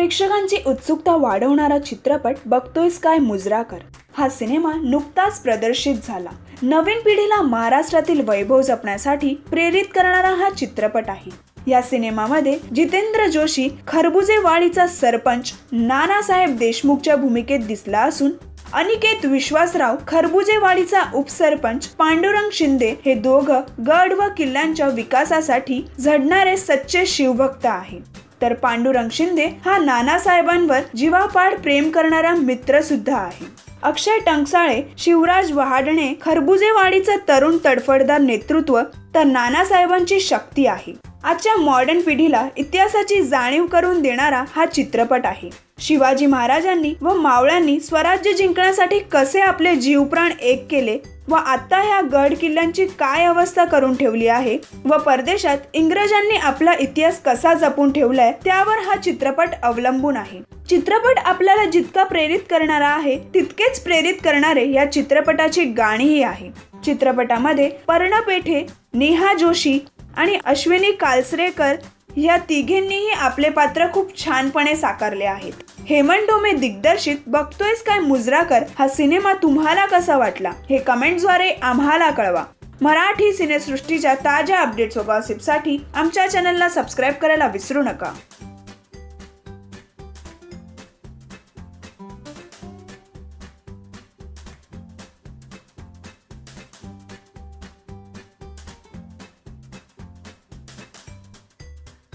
प्रेक्षकांची उत्सुकता वाढवणारा चित्रपट बघतोयस काय मुजराकर हा सिनेमा नुकताच प्रदर्शित झाला। नवीन पिढीला महाराष्ट्रातील वैभव जपण्यासाठी प्रेरित करणारा हा चित्रपट आहे। या सिनेमामध्ये जितेंद्र जोशी खरबुजेवाडीचा सरपंच नानासाहेब देशमुखच्या भूमिकेत दिसला असून अनिकेत विश्वासराव खरबुजेवाडीचा उपसरपंच पांडुरंग शिंदे हे दोघं गड व किल्ल्यांच्या विकासासाठी झडणारे सच्चे शिवभक्त आहेत। तर पांडुरंग शिंदे हा नानासाहेबांवर जीवापाड प्रेम करणारा मित्र सुद्धा आहे। अक्षय टंकसाळे, शिवराज वहाडणे खरबुजेवाडीचं तरुण तडफडदार नेतृत्व तर नानासाहेबांची शक्ती आहे। आजच्या मॉडर्न पिढीला इतिहासाची जाणीव करून देणारा हा चित्रपट आहे। शिवाजी महाराजांनी व मावळ्यांनी स्वराज्य जिंकण्यासाठी कसे आपले जीवप्राण एक केले व आता ह्या गड किल्ल्यांची काय अवस्था करून ठेवली आहे व परदेशात इंग्रजांनी आपला इतिहास कसा जपून ठेवलाय त्यावर हा चित्रपट अवलंबून आहे। चित्रपट आपल्याला जितका प्रेरित करणारा आहे तितकेच प्रेरित करणारे या चित्रपटाची गाणीही आहे। चित्रपटामध्ये पर्ण पेठे, नेहा जोशी आणि अश्विनी कालसरेकर या तिघींनीही आपले पात्र खूप छानपणे साकारले आहेत। हेमंत डोमे दिग्दर्शित बघतोयस काय मुजराकर हा सिनेमा तुम्हाला कसा वाटला हे कमेंट्सद्वारे आम्हाला कळवा। मराठी सिनेसृष्टीच्या ताज्या अपडेट्स व गॉसिपसाठी आमच्या चॅनलला सबस्क्राईब करायला विसरू नका।